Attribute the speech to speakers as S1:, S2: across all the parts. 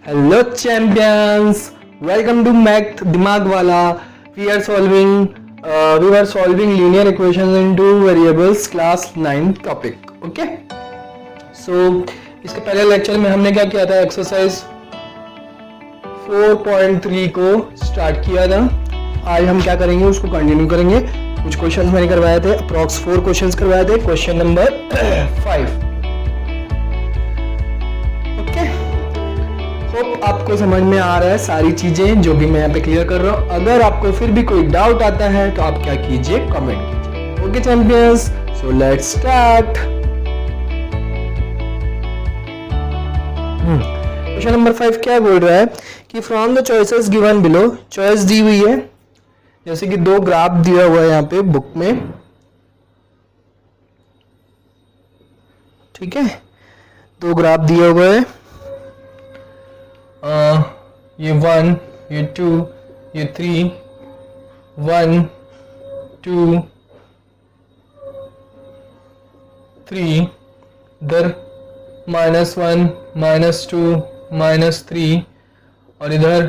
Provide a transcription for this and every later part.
S1: Hello champions, welcome to Math दिमाग वाला. We are solving linear equations in two variables class 9 topic. Okay? So इसके पहले lecture में हमने क्या किया था, एक्सरसाइज 4.3 को स्टार्ट किया था. आज हम क्या करेंगे, उसको कंटिन्यू करेंगे. कुछ क्वेश्चंस मैंने करवाए थे, अप्रॉक्स 4 क्वेश्चंस करवाए थे. Question number 5. होप आपको समझ में आ रहा है सारी चीजें जो भी मैं यहाँ पे क्लियर कर रहा हूँ. अगर आपको फिर भी कोई डाउट आता है तो आप क्या कीजिए, कमेंट कीजिए. Okay champions, so let's start. Question number 5 क्या बोल रहा है कि from the choices given below, choice दी हुई है जैसे कि दो ग्राफ दिया हुआ है यहाँ पे बुक में. ठीक है, दो ग्राफ दिया हुआ है. ये 1, ये 2, ये 3, 1, 2, 3, इधर -1, -2, -3 और इधर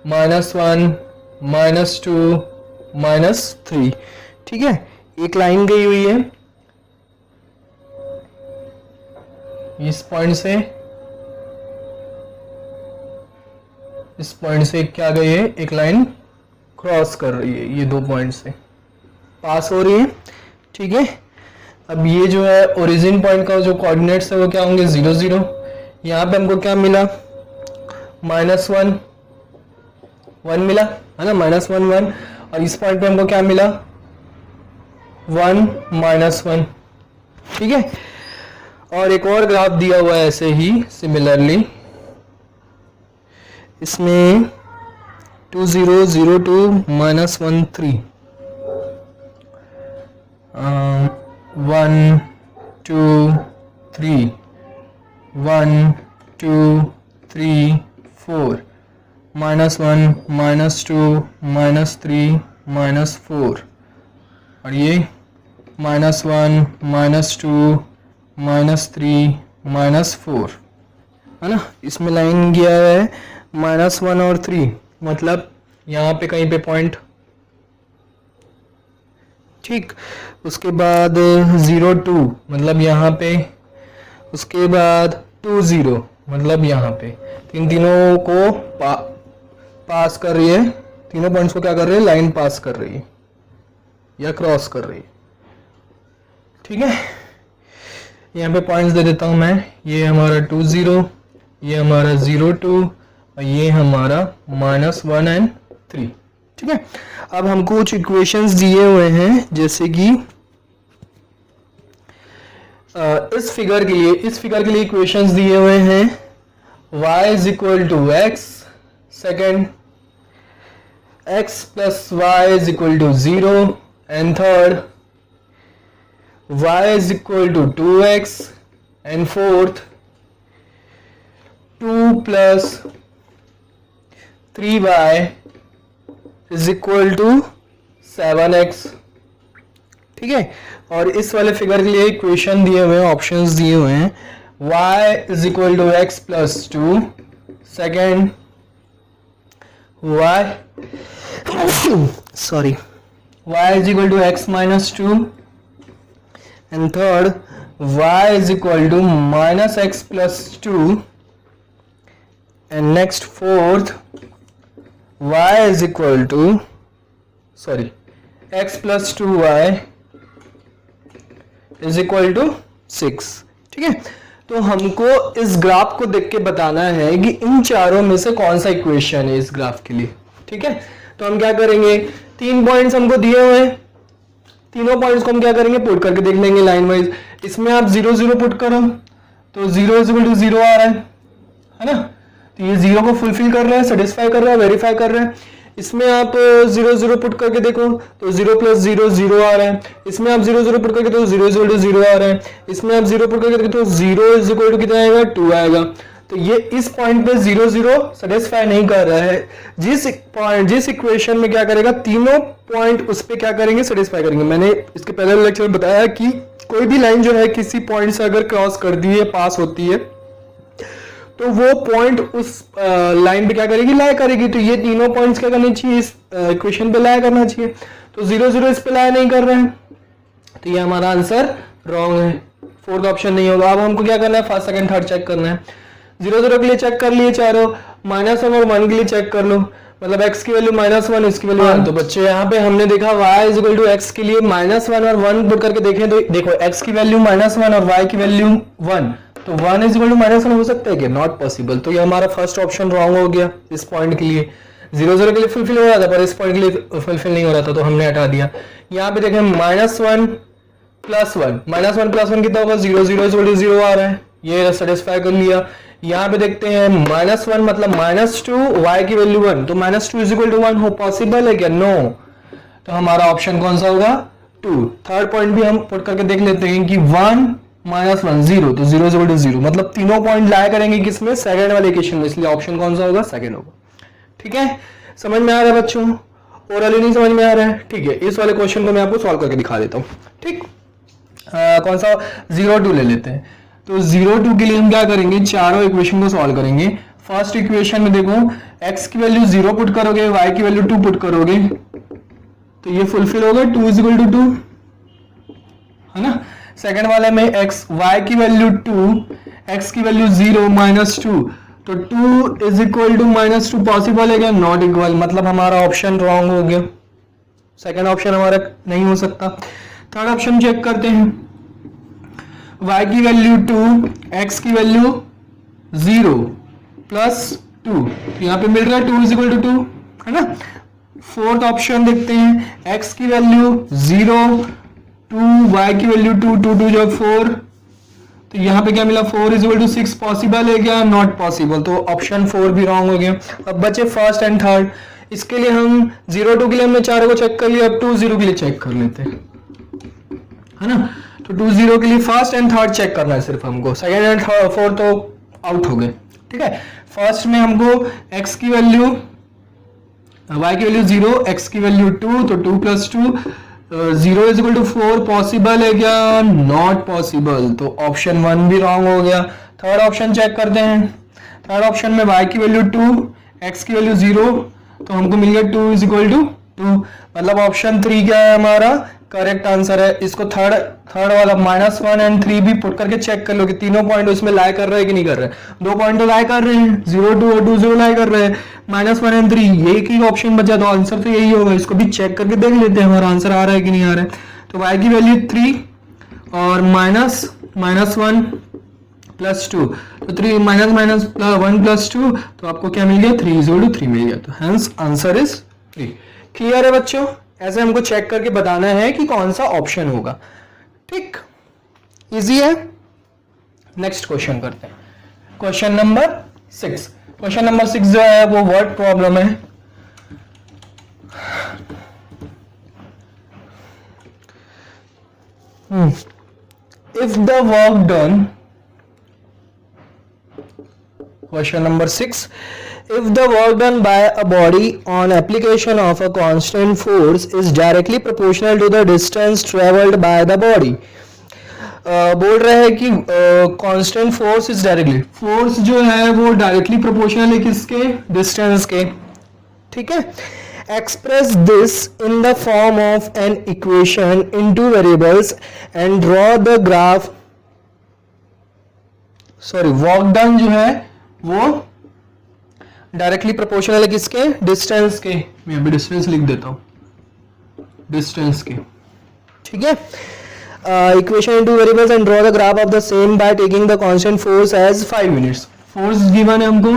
S1: -1, -2, -3. ठीक है, एक लाइन गई हुई है इस पॉइंट से, इस पॉइंट से क्या गई है, एक लाइन क्रॉस कर रही है, ये दो पॉइंट से पास हो रही है. ठीक है, अब ये जो है ओरिजिन पॉइंट का जो कोऑर्डिनेट्स है वो क्या होंगे, 0 0. यहाँ पे हमको क्या मिला, -1 1 मिला है ना, -1 1. और इस पॉइंट पे हमको क्या मिला, 1 -1. ठीक है, और एक और ग्राफ दिया हुआ है ऐसे ही सिमिलरली, इसमें 2 0 0 2 -1 3, 1 2 3, 1 2 3 4, -1 -2 -3 -4 और ये -1 -2 -3 -4 है ना. इसमें लाइन गया है -1 और 3, मतलब यहाँ पे कहीं पे पॉइंट. ठीक, उसके बाद 0 2 मतलब यहाँ पे, उसके बाद 2 0 मतलब यहाँ पे. तीनों को पास कर रही है, तीनों पॉइंट्स को क्या कर रही है, लाइन पास कर रही है या क्रॉस कर रही है. ठीक है, यहाँ पे पॉइंट्स दे देता हूँ मैं. ये हमारा 2 0, ये हमारा 0 2 और ये हमारा -1 एंड 3. ठीक है, अब हमको कुछ इक्वेशंस दिए हुए हैं जैसे कि इस फिगर के लिए इक्वेशंस दिए हुए हैं. y = x, second x + y = 0 and third y = 2x and fourth 2 + 3y = 7x. ठीक है, और इस वाले फिगर के लिए इक्वेशन दिए हुए हैं, ऑप्शंस दिए हुए हैं. y = x + 2, second y = x - 2 and third y = -x + 2 and next fourth y = x + 2y = 6. ठीक है, तो हमको इस ग्राफ को देख के बताना है कि इन चारों में से कौन सा इक्वेशन है इस ग्राफ के लिए. ठीक है, तो हम क्या करेंगे, 3 पॉइंट्स हमको दिए हुए हैं, तीनों पॉइंट्स को हम क्या करेंगे, पुट करके देख लेंगे लाइन वाइज. इसमें आप 0 0 पुट करो तो 0 = 0 आ रहा है ना, तो ये 0 को फुलफिल कर रहा है, सेटिस्फाई कर रहा है, वेरीफाई कर रहा है. इसमें आप 0 0 पुट करके देखो तो 0 + 0 0 आ रहा है. इसमें आप 0 0 पुट करके तो 0 = 0 आ रहा है. इसमें आप 0 पुट करके देखो तो 0 = कितना आएगा, 2 आएगा. तो ये इस पॉइंट पे 0 0 सेटिस्फाई नहीं कर रहा है. जिस इक्वेशन में क्या करेगा, तीनों पॉइंट उस पे क्या करेंगे, सेटिस्फाई करेंगे. मैंने इसके पहले लेक्चर में बताया कि कोई भी लाइन जो है किसी पॉइंट से अगर क्रॉस कर दी है, पास होती है, तो वो पॉइंट उस लाइन पे क्या करेगी, लाई करेगी। तो ये तीनों पॉइंट्स क्या करने चाहिए, इस इक्वेशन पे लाई करना चाहिए। तो 0 0 इस पे लाई नहीं कर रहे हैं, तो ये हमारा आंसर रॉन्ग है, फोर्थ ऑप्शन नहीं होगा। अब हमको क्या करना है, फर्स्ट सेकंड थर्ड चेक करना है। 0 0 के लिए चेक कर लिए चारों, -1 और 1 के लिए चेक कर लो, मतलब x की वैल्यू -1, इसकी वैल्यू 1। तो बच्चे यहाँ पे हमने देखा y = x के लिए -1 और 1 पुट करके देखें तो देखो x की वैल्यू -1 और y की वैल्यू 1, तो 1 = -1 हो सकता है क्या, नॉट पॉसिबल। तो ये हमारा फर्स्ट ऑप्शन रॉन्ग हो गया इस पॉइंट के लिए। 0 0 के लिए फुलफिल हो रहा था पर इस पॉइंट के लिए फुलफिल नहीं हो रहा था, तो हमने हटा दिया। यहाँ पे देखें -1 + 1, -1 + 1 कितना होगा, 0 0 = 0 आ रहा है, ये सेटिस्फाई कर लिया। यहाँ पे देखते हैं -1 मतलब -2, y की वैल्यू 1, तो -2 = 1 हो पॉसिबल है क्या, नो। तो हमारा ऑप्शन कौन सा होगा, 2। थर्ड पॉइंट भी हम पुट करके देख लेते हैं कि 1 -1 0, तो 0 = 0, मतलब तीनों पॉइंट लाया करेंगे किसमें, सेकंड वाले इक्वेशन में, इसलिए ऑप्शन कौन सा होगा, सेकंड होगा। ठीक है, समझ में आ रहा है बच्चों, ओरली नहीं समझ में आ रहा है, ठीक है। इस वाले क्वेश्चन को मैं आपको सॉल्व करके दिखा देता हूँ। ठीक, कौन सा 0 2 ले लेते हैं। तो 0 2 के लिए हम क्या करेंगे, चारों इक्वेशन को सॉल्व करेंगे। फर्स्ट इक्वेशन में देखो x की वैल्यू 0 पुट करोगे, y की वैल्यू 2 पुट करोगे, तो ये फुलफिल होगा, 2 = 2, है ना। सेकंड वाले में y की वैल्यू 2, x की वैल्यू 0 -2, तो 2 = -2 पॉसिबल है क्या, नॉट इक्वल, मतलब हमारा ऑप्शन रॉन्ग हो गया, सेकंड ऑप्शन हमारा नहीं हो सकता। थर्ड ऑप्शन चेक करते हैं, y की वैल्यू 2, x की वैल्यू 0 + 2, तो यहाँ पे मिल रहा है 2 = 2, है ना। फोर्थ ऑप्शन देखते हैं, x की वैल्यू 0 2, y की वैल्यू 2, 2 2 = 4, तो यहाँ पे क्या मिला, 4 = 6 पॉसिबल है क्या, नॉट पॉसिबल, तो ऑप्शन 4 भी रॉन्ग हो गया। अब बचे फर्स्ट एंड थर्ड, इसके लिए हम 0 2 के लिए हमने चारों को चेक कर लिया, अब 2 0 के लिए चेक कर लेते हैं, है ना। तो 2 0 के लिए फर्स्ट एंड थर्ड चेक करना है सिर्फ हमको, सेकंड एंड फोर्थ तो आउट हो गए। ठीक है, फर्स्ट में हमको x की वैल्यू, y की वैल्यू 0, x की वैल्यू 2, तो 2 + 2, 0 = 4 पॉसिबल है क्या, नॉट पॉसिबल, तो ऑप्शन 1 भी रॉन्ग हो गया। थर्ड ऑप्शन चेक करते हैं, थर्ड ऑप्शन में y की वैल्यू 2, x की वैल्यू 0, तो हमको मिल गया 2 = 2, मतलब ऑप्शन 3 क्या है हमारा, करेक्ट आंसर है। इसको थर्ड वाला -1 और 3 भी पुट करके चेक कर लो कि तीनों पॉइंट उसमें लाई कर रहे हैं कि नहीं कर रहे हैं। 2 पॉइंट तो लाई कर रहे हैं, 0 2 और 2 0 लाई कर रहे हैं, -1 और 3 यही की ऑप्शन बचा, तो आंसर तो यही होगा। इसको भी चेक करके देख लेते हैं हमारा आंसर आ रहा है कि नहीं आ रहा है। तो y की वैल्यू 3 और -1 + 2, तो 3 -1 + 2, तो आपको क्या मिल गया, 3 = 3 मिल गया, तो हेंस आंसर इज 3। क्लियर है बच्चों, ऐसे हमको चेक करके बताना है कि कौन सा ऑप्शन होगा। ठीक, इजी है। नेक्स्ट क्वेश्चन करते हैं, क्वेश्चन नंबर 6। क्वेश्चन नंबर 6 जो है वो वर्ड प्रॉब्लम है। If the work done, question number 6, if the work done by a body on application of a constant force is directly proportional to the distance traveled by the body, बोल रहे हैं कि constant force is directly, force जो है वो directly proportional है किसके, distance के। ठीक है, express this in the form of an equation in two variables and draw the graph, work done जो है वो डायरेक्टली प्रोपोर्शनल है किसके, डिस्टेंस के। मैं अभी डिस्टेंस लिख देता हूं, डिस्टेंस के। ठीक है, equation in two variables and draw the graph of the same by taking the constant force as 5 units. Force given है हमको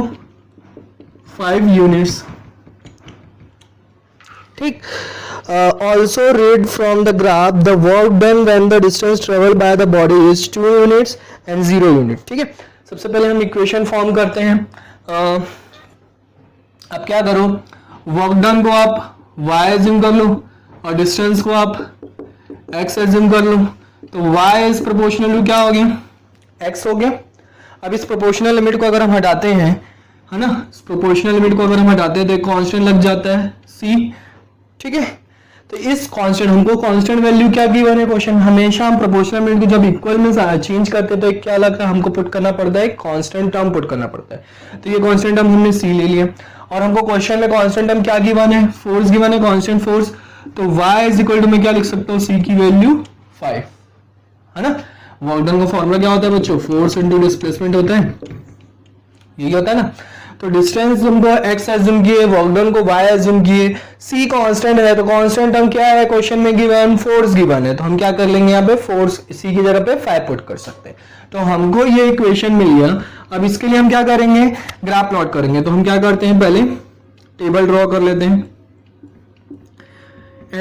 S1: 5 यूनिट्स। ठीक, also read from the graph the work done when the distance traveled by the body is 2 units and 0 unit। ठीक है, सबसे पहले हम equation form करते हैं। अब क्या करो, वर्क डन को आप y एज्यूम कर लो और डिस्टेंस को आप x एज्यूम कर लो, तो y इज प्रोपोर्शनल टू क्या हो गया, x हो गया। अब इस प्रोपोर्शनल लिमिट को अगर हम हटाते हैं, है ना, इस प्रोपोर्शनल लिमिट को अगर हम हटाते हैं तो एक कांस्टेंट लग जाता है c। ठीक है, तो इस कांस्टेंट, हमको कांस्टेंट वैल्यू क्या गिवन है क्वेश्चन, हमेशा हम प्रोपोर्शनल को जब इक्वल में चेंज करते हैं तो एक क्या लगता है हमको पुट करना पड़ता है, कांस्टेंट टर्म पुट करना पड़ता है। तो ये कांस्टेंट टर्म हमने सी ले लिया और हमको क्वेश्चन में कांस्टेंट टर्म क्या गिवन है, फोर्स गिवन है, कांस्टेंट फोर्स। तो y इज इक्वल टू मैं क्या लिख सकता हूँ, c की वैल्यू 5 है ना। वर्क डन का फॉर्मूला क्या होता है बच्चों, फोर्स इनटू डिस्प्लेसमेंट होता है, यही होता है ना। तो डिस्टेंस हमको x एज्यूम किए, वर्क डन को y एज्यूम किए, c कांस्टेंट है तो कांस्टेंट टर्म क्या है क्वेश्चन में गिवन, फोर्स गिवन है। तो हम क्या कर लेंगे यहाँ पे, फोर्स c की जगह पे 5 पुट कर सकते हैं। तो हमको ये इक्वेशन मिल गया। अब इसके लिए हम क्या करेंगे, ग्राफ प्लॉट करेंगे। तो हम क्या करते हैं, पहले टेबल ड्रॉ कर लेते हैं,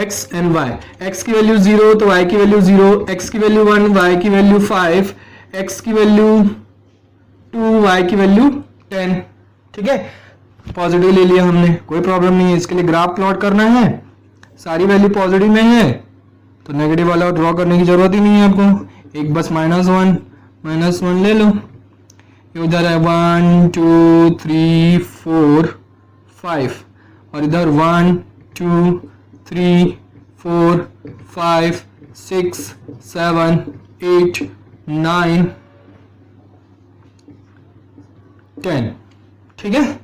S1: x एंड y, x की वैल्यू 0 तो y की वैल्यू 0, x की वैल्यू 1, y की वैल्यू 5, x की वैल्यू 2, y की वैल्यू 10। ठीक है, पॉजिटिव ले लिया हमने, कोई प्रॉब्लम नहीं है। इसके लिए ग्राफ प्लॉट करना है, सारी वैल्यू पॉजिटिव में है तो नेगेटिव वाला ड्रॉ करने की जरूरत ही नहीं है आपको, एक बस -1 ले लो। ये उधर है 1 2 3 4 5 और इधर 1 2 3 4 5 6 7 8 9 10। ठीक है,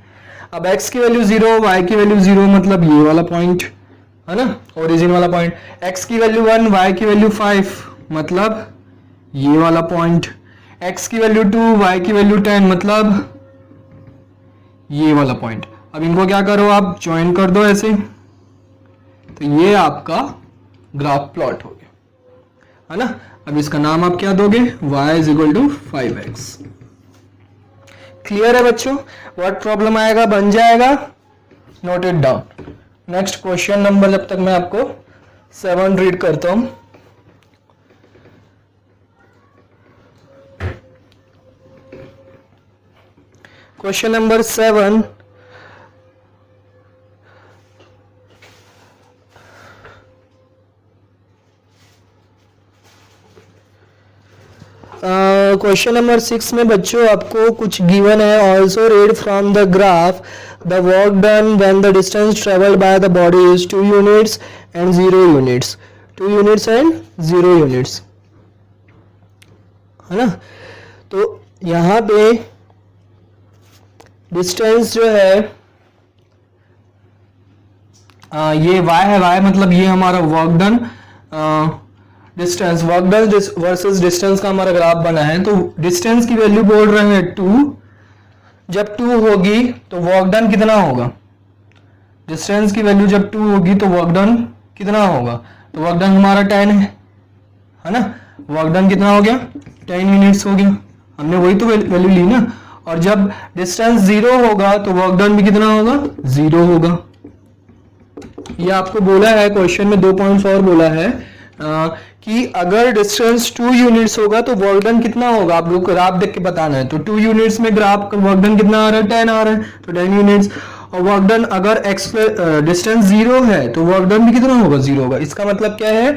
S1: अब x की वैल्यू 0, y की वैल्यू 0 मतलब ये वाला पॉइंट है ना, ओरिजिन वाला पॉइंट। x की वैल्यू 1, y की वैल्यू 5 मतलब ये वाला पॉइंट। x की वैल्यू 2, y की वैल्यू 10 मतलब ये वाला पॉइंट। अब इनको क्या करो, आप ज्वाइन कर दो ऐसे, तो ये आपका ग्राफ प्लॉट हो गया है ना। अब इसका नाम आप क्या दोगे, y is equal to 5x। Clear है बच्चों, व्हाट प्रॉब्लम आएगा बन जाएगा, note it down. Next question number, जब तक मैं आपको 7 रीड करता हूं। क्वेश्चन नंबर 7, क्वेश्चन नंबर 6 में बच्चों आपको कुछ गिवन है, also read from the graph the work done when the distance travelled by the body is 2 units and 0 units, 2 units and 0 units है ना। तो यहाँ पे डिस्टेंस जो है ये y है, y मतलब ये हमारा work done, distance work done versus distance का हमारा ग्राफ बना है। तो डिस्टेंस की वैल्यू बोल रहे हैं 2, जब 2 होगी तो वर्क डन कितना होगा, डिस्टेंस की वैल्यू जब 2 होगी तो वर्क डन कितना होगा, तो वर्क डन हमारा 10 है ना। वर्क डन कितना हो गया, 10 यूनिट्स हो गया, हमने वही तो वैल्यू ली ना। और जब डिस्टेंस 0 होगा तो वर्क डन भी कितना होगा, 0 होगा। ये आपको बोला है क्वेश्चन में, 2 पॉइंट्स और बोला है कि अगर डिस्टेंस 2 यूनिट्स होगा तो वर्क डन कितना होगा, आप लोग को ग्राफ देख के बताना है। तो 2 यूनिट्स में ग्राफ वर्क डन कितना आ रहा है, 10 आ रहा है, तो 10 यूनिट्स। और वर्क डन अगर डिस्टेंस 0 है तो वर्क डन भी कितना होगा, 0 होगा। इसका मतलब क्या है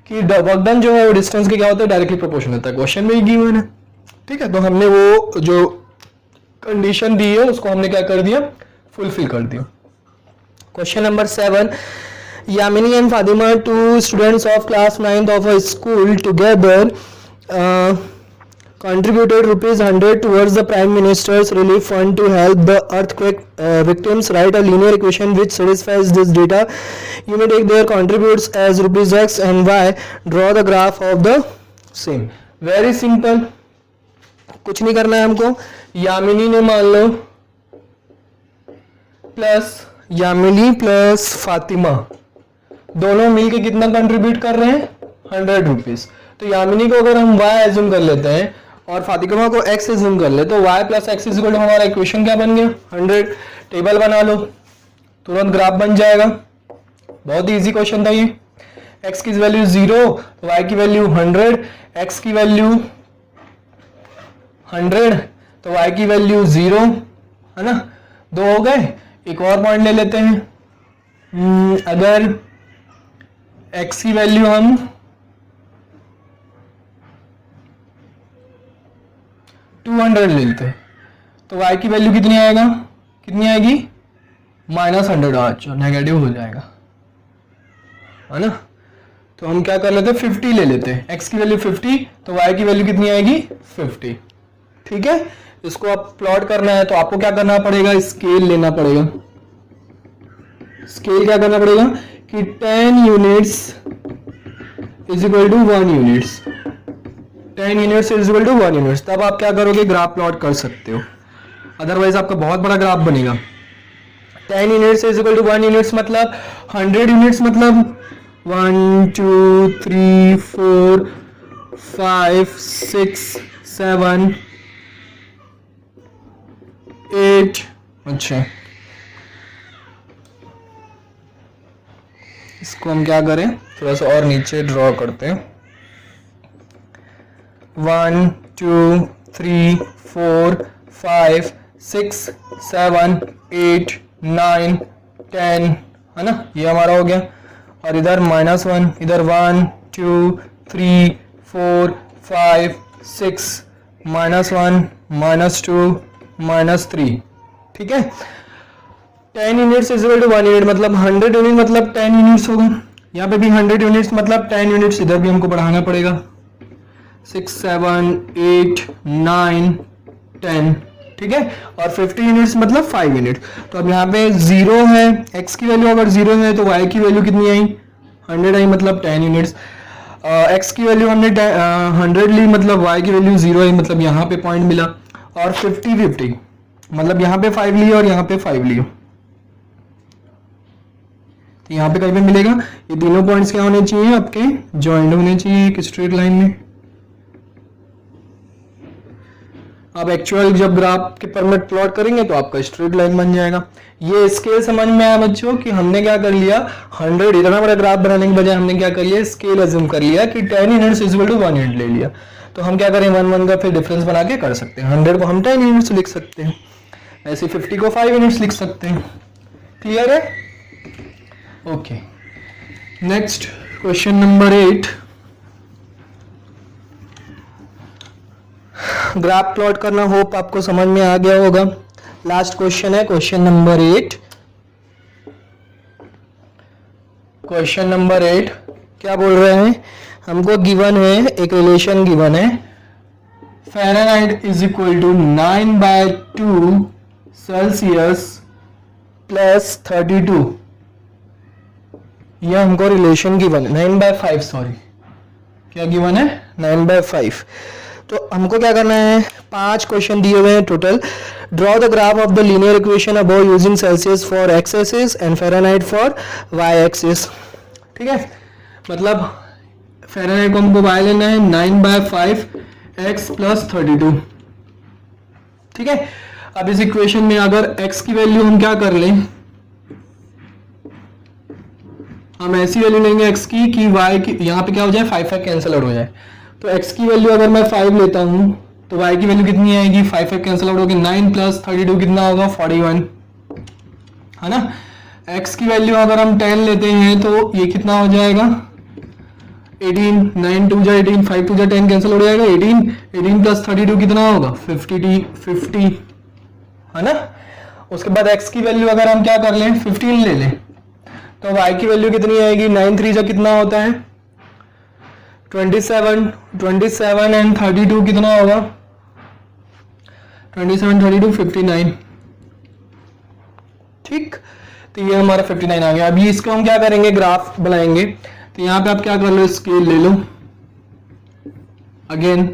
S1: कि वर्क डन जो है वो डिस्टेंस के क्या होता है, डायरेक्टली प्रोपोर्शनल होता है, क्वेश्चन में ही गिवन है। ठीक है, तो हमने वो जो कंडीशन दी है उसको हमने क्या कर दिया, फुलफिल कर दिया। Question number 7, Yamini and Fatima, 2 students of class 9th of a school, together contributed ₹100 towards the Prime Minister's Relief Fund to help the earthquake victims. Write a linear equation which satisfies this data. You may take their contributes as ₹x and y. Draw the graph of the same. Very simple, कुछ नहीं करना है हमको। यामिनी ने मान लो Yamini plus Fatima दोनों मिलके कितना कंट्रीब्यूट कर रहे हैं, ₹100। तो यामिनी को अगर हम y एज्यूम कर लेते हैं और फातिमा को x एज्यूम कर ले तो y plus X is equal to हमारा इक्वेशन क्या बन गया, 100। टेबल बना लो, तुरंत ग्राफ बन जाएगा। बहुत इजी क्वेश्चन था ये। x की वैल्यू 0, y की वैल्यू 100, x की वैल्यू 100 तो y की वैल्यू 0 है ना। 2 हो गए। एक और पॉइंट ले लेते हैं, अगर x की वैल्यू हम 200 ले लेते हैं तो y की वैल्यू कितनी आएगी, -100। अच्छा, नेगेटिव हो जाएगा, है ना। तो हम क्या कर लेते हैं 50 ले लेते हैं, x की वैल्यू 50 तो y की वैल्यू कितनी आएगी 50। ठीक है, इसको आप प्लॉट करना है तो आपको क्या करना पड़ेगा, स्केल लेना पड़ेगा। स्केल क्या करना पड़ेगा कि 10 units is equal to 1 units, 10 units is equal to 1 units, तब आप क्या करोगे ग्राफ प्लॉट कर सकते हो, अदरवाइज आपका बहुत बड़ा ग्राफ बनेगा। 10 units is equal to 1 units मतलब 100 यूनिट्स मतलब 1 2 3 4 5 6 7 8। अच्छा, इसको हम क्या करें थोड़ा सा और नीचे ड्रॉ करते हैं। 1 2 3 4 5 6 7 8 9 10, है ना, ये हमारा हो गया। और इधर -1, इधर 1 2 3 4 5 6 -1 -2 -3। ठीक है, 10 units is equal to 1 unit मतलब 100 यूनिट मतलब 10 यूनिट्स होगा। यहाँ पे भी 100 यूनिट्स मतलब 10 यूनिट्स, इधर भी हमको बढ़ाना पड़ेगा 6 7 8 9 10। ठीक है, और 50 यूनिट्स मतलब 5 यूनिट। तो अब यहाँ पे 0 है, x की वैल्यू अगर 0 है तो y की वैल्यू कितनी आई 100 आई मतलब 10 यूनिट्स। x की वैल्यू हमने 100 ली मतलब y की वैल्यू 0 आई मतलब यहाँ पे पॉइंट मिला। और 50 50 मतलब यहाँ पे 5 लिया और यहाँ पे 5 लिया, तो यहाँ पे कहीं पे मिलेगा। ये तीनों पॉइंट्स क्या होने चाहिए आपके ज्वाइंट होने चाहिए एक स्ट्रेट लाइन में। अब एक्चुअल जब ग्राफ के परमिट प्लॉट करेंगे तो आपका स्ट्रेट लाइन बन जाएगा। ये स्केल समझ में आया बच्चों कि हमने क्या कर लिया 100 इतना बड़ा ग्राफ बनाने के बजाय हमने क्या कर लिया स्केल अज्यूम कर लिया कि 10 units is equal to 1 unit ले लिया। तो हम क्या करें 1 1 का फिर डिफरेंस बना के कर सकते हैं। 100 को हम 10 यूनिट्स लिख सकते हैं, ऐसे 50 को 5 यूनिट्स लिख सकते हैं। क्लियर है? Okay, next question number 8। Graph plot करना होप आपको समझ में आ गया होगा। लास्ट क्वेश्चन है क्वेश्चन नंबर 8। क्वेश्चन नंबर 8 क्या बोल रहे हैं, हमको गिवन है एक रिलेशन गिवन है Fahrenheit is equal to 9/2 Celsius plus 32। यह हमको रिलेशन गिवन है 9/5, सॉरी क्या गिवन है 9/5। तो हमको क्या करना है 5 क्वेश्चन दिए हुए हैं total. Draw the graph of the linear equation above using Celsius for X axis and Fahrenheit for Y axis. ठीक है, मतलब फ़ारेनहाइट को हमको वाई लेना है 9/5 x प्लस 32। ठीक है, अब इस इक्वेशन में अगर x की वैल्यू हम क्या कर लें, हम ऐसी वैल्यू लेंगे x की कि y की यहाँ पे क्या हो जाए 5 कैंसिल आउट हो जाए। तो x की वैल्यू अगर मैं 5 लेता हूँ तो y की वैल्यू कितनी आएगी 5 कैंसिल आउट होगी 9 प्लस 32 कितना होगा 41, है ना। x की वैल्यू अगर हम 10 लेते हैं तो ये कितना हो जाएगा 18, 9 2 जा 18, 5 2 जा 10 कैंसिल हो जाएगा 18 प्लस 32 कितना होगा 50, है ना। उसके बाद x की वैल्यू अगर हम क्या कर लें 15 ले लें तो y की वैल्यू कितनी आएगी 9 3 जा कितना होता है 27 एंड 32 कितना होगा 27 32 59। ठीक, तो ये हमारा 59 आ गया। अभी इसको हम क्या करेंगे ग्राफ बनाएंगे। तो यहाँ पे आप क्या कर लो स्केल ले लो अगेन,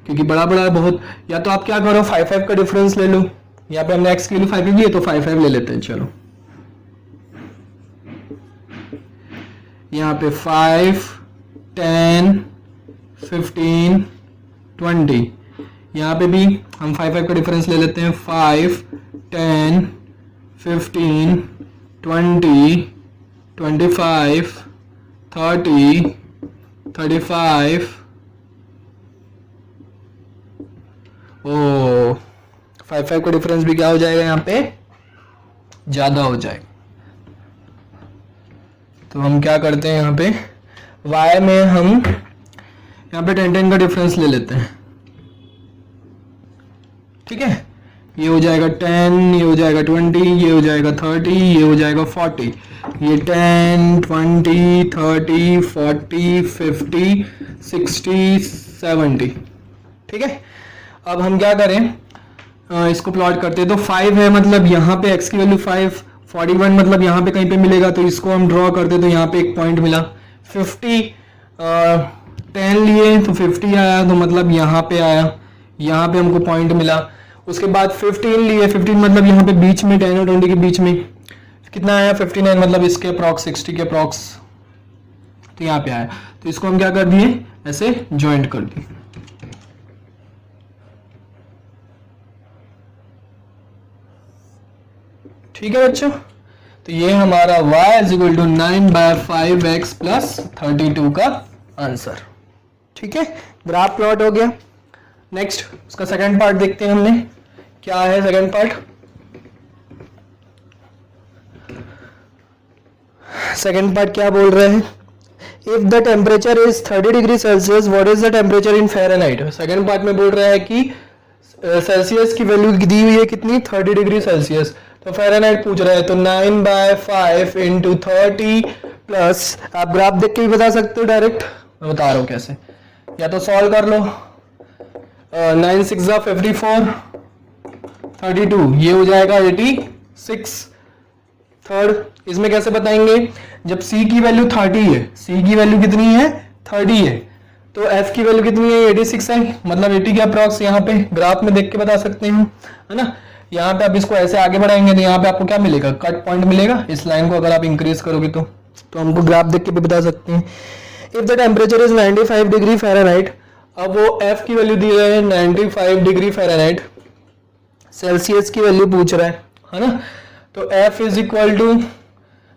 S1: क्योंकि बड़ा बड़ा है बहुत। या तो आप क्या करो 5 का डिफरेंस ले लो। यहाँ पे हमने x की वैल्यू 5 ली है तो 5 ले लेते हैं। चलो यहाँ पे 5 10 15 20, यहाँ पे भी हम 5 का डिफरेंस ले लेते हैं 5 10 15 20 25 30 35। ओ 5 का डिफरेंस भी क्या हो जाएगा यहाँ पे ज्यादा हो जाएगा। तो हम क्या करते हैं यहाँ पे y में हम यहाँ पे 10 10 का डिफरेंस ले लेते हैं। ठीक है, ये हो जाएगा 10, ये हो जाएगा 20, ये हो जाएगा 30, ये हो जाएगा 40, ये 10, 20, 30, 40, 50, 60, 70। ठीक है, अब हम क्या करें, इसको प्लॉट करते हैं। तो 5 है मतलब यहाँ पे x की वैल्यू 5, 41 मतलब यहाँ पे कहीं पे मिलेगा, तो इसको हम ड्रॉ करते तो यहाँ पे एक पॉइंट मिला। 50 10 लिए तो 50 आया, तो मतलब यहाँ पे आया, यहाँ पे हमको पॉइंट मिला। उसके बाद 15 लिए, 15 मतलब यहाँ पे बीच में 10 और 20 के बीच में कितना आया 59, मतलब इसके अप्रॉक्स 60 के अप्रॉक्स, तो यहाँ पे आया। तो इसको हम क्या कर दिए, ऐसे ज्वाइंट कर दिए। ठीक है बच्चों, तो ये हमारा y is equal to 9/5x plus 32 का आंसर। ठीक है, ग्राफ प्लॉट हो गया। नेक्स्ट उसका सेकंड पार्ट देखते हैं हमने, क्या है सेकंड पार्ट। सेकंड पार्ट क्या बोल रहे हैं, if the temperature is 30 degree Celsius what is the temperature in Fahrenheit. Second part में बोल रहा है कि सेल्सियस की वैल्यू दी हुई है कितनी, 30 डिग्री सेल्सियस, तो फ़ारेनहाइट पूछ रहा है। तो 9/5 इंटू 30 प्लस, आप ग्राफ देख के भी बता सकते हो, डायरेक्ट मैं बता रहा हूँ कैसे, या तो सॉल्व कर लो। 9 6 54, 32, ये हो जाएगा 86। थर्ड, इसमें कैसे बताएंगे, जब c की वैल्यू 30 है, c की वैल्यू कितनी है 30 है, तो f की वैल्यू कितनी है 86 है, मतलब 80 के अप्रॉक्स यहाँ पे ग्राफ में देख के बता सकते हैं, है ना। यहाँ पे आप इसको ऐसे आगे बढ़ाएंगे तो यहाँ पे आपको क्या मिलेगा, कट पॉइंट मिलेगा। इस लाइन को अगर आप इंक्रीज करोगे तो हमको ग्राफ देख के भी बता सकते हैं। If the temperature is 95 degree Fahrenheit, अब वो f की वैल्यू दी है 95 डिग्री फ़ारेनहाइट, सेल्सियस की वैल्यू पूछ रहा है ना। तो f is equal to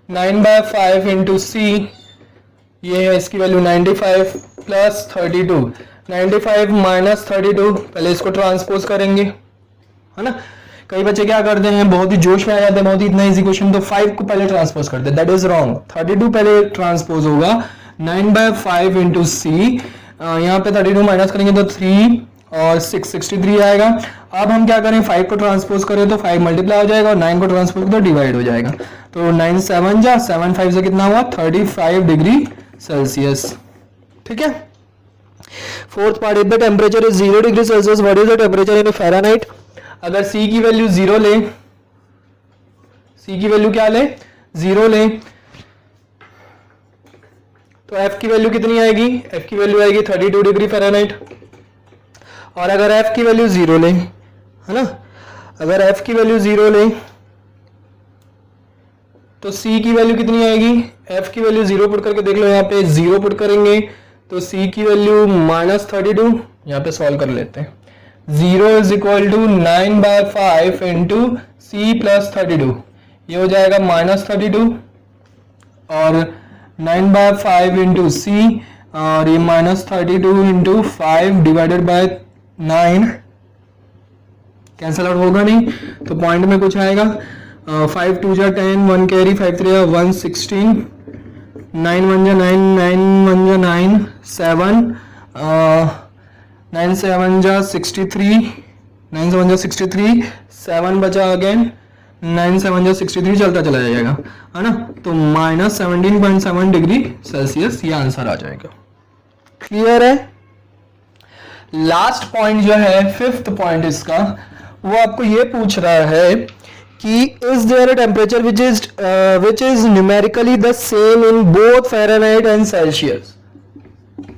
S1: 9/5 into C, ये है इसकी वैल्यू 95 प्लस 32, 95 माइनस 32, पहले इसको ट्रांसपोज करेंगे, है ना। कई बच्चे क्या करते हैं, बहुत ही जोश में आ जाते हैं, बहुत ही इतना इजी क्वेश्चन, तो 5 को पहले ट्रांसपोज करते हैं, दैट इज रॉन्ग। 32 पहले ट्रांसपोज होगा, 9/5 इंटू सी, यहाँ पे 32 माइनस करेंगे तो 3 और 6 63 आएगा। अब हम क्या करें, 5 को ट्रांसपोज करें तो 5 मल्टीप्लाई हो जाएगा, और 9 को ट्रांसपोज तो डिवाइड हो जाएगा। तो 9 7 जा 7 5 से कितना हुआ 35 डिग्री सेल्सियस। ठीक है, fourth part, if the temperature is 0 degree Celsius what is the temperature in Fahrenheit. अगर c की वैल्यू 0 ले, c की वैल्यू क्या ले 0 ले, तो f की वैल्यू कितनी आएगी, f की वैल्यू आएगी 32 डिग्री फ़ारेनहाइट। और अगर f की वैल्यू 0 ले, है ना, अगर f की वैल्यू 0 ले तो c की वैल्यू कितनी आएगी, f की वैल्यू 0 पुट करके देख लो, यहाँ पे 0 पुट करेंगे तो c की वैल्यू -32, यहाँ पे सॉल्व कर लेते हैं। 0 is equal to 9/5 into C plus 32, ये हो जाएगा -32, और 9/5 इंटू सी, और ये -32 into 5 divided by 9, cancel out होगा नहीं, तो पॉइंट में कुछ आएगा। 5 2 जा 10, 1 कैरी, 5 3 जा 1 16, 9 1 जा 9, 9 1 जा 9 7, 9 7 जा 63, 9 7 जा 63, 7 बचा अगेन, 9 7 जा 63 चलता चला जाएगा, है ना। तो -17.7 डिग्री सेल्सियस ये आंसर आ जाएगा। क्लियर है। लास्ट पॉइंट जो है, फिफ्थ पॉइंट इसका, वो आपको ये पूछ रहा है कि is there a temperature which is numerically the same in both Fahrenheit and Celsius.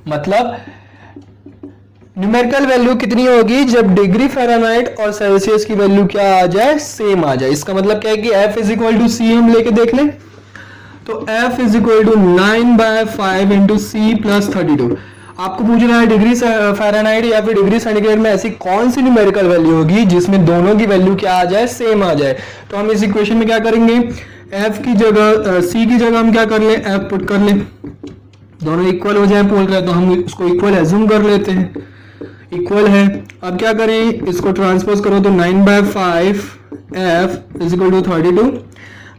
S1: मतलब न्यूमेरिकल वैल्यू कितनी होगी जब डिग्री फ़ारेनहाइट और सेल्सियस की वैल्यू क्या आ जाए, सेम आ जाए। इसका मतलब क्या है कि f is equal to C हम लेके देख लें, तो f is equal to 9/5 into C plus 32। आपको पूछ रहा है डिग्री फ़ारेनहाइट या फिर डिग्री सेंटीग्रेड में ऐसी कौन सी न्यूमेरिकल वैल्यू होगी जिसमें दोनों की वैल्यू क्या आ जाए, सेम आ जाए। तो हम इस इक्वेशन में क्या करेंगे, f की जगह c की जगह हम क्या कर लें, f पुट कर लें, दोनों इक्वल हो जाए बोल रहे हैं, तो हम इसको इक्वल एज्यूम कर लेते हैं, इक्वल है। अब क्या करें, इसको ट्रांसपोज करो तो 9/5 f इज इक्वल टू 32,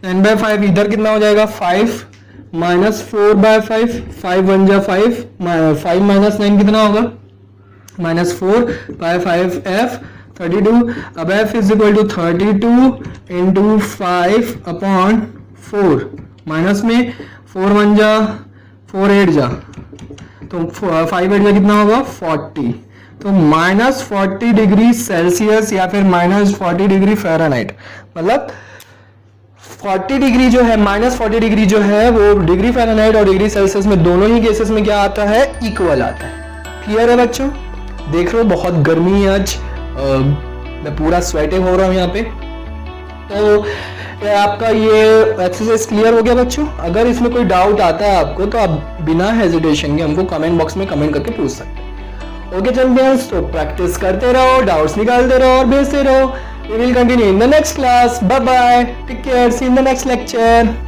S1: 9/5 इधर कितना हो जाएगा 5 माइनस 4/5, 5 1 जा 5 माइनस 9 कितना होगा -4/5 f, 32, अब f is equal to 32 into 5/4, minus में 4 1 जा 4 8 जा, तो 5 8 जा कितना होगा 40, तो -40 डिग्री सेल्सियस या फिर -40 डिग्री फ़ारेनहाइट, मतलब 40 डिग्री जो है, -40 डिग्री जो है वो डिग्री फ़ारेनहाइट और डिग्री सेल्सियस में दोनों ही केसेस में क्या आता है, इक्वल आता है। क्लियर है बच्चों? देख रहे हो बहुत गर्मी है आज, मैं पूरा स्वेटिंग हो रहा हूँ यहाँ पे। तो आपका ये एक्सरसाइज क्लियर हो गया बच्चों? अगर इसमें कोई डाउट आता है आपको तो आप बिना हेजिटेशन के हमको कमेंट बॉक्स में कमेंट करके पूछ सकते हैं। ओके चैंपियंस, तो प्रैक्टिस करते रहो, डाउट्स निकालते रहो और भेजते रहो। We will continue in the next class. Bye bye. Take care. See you in the next lecture.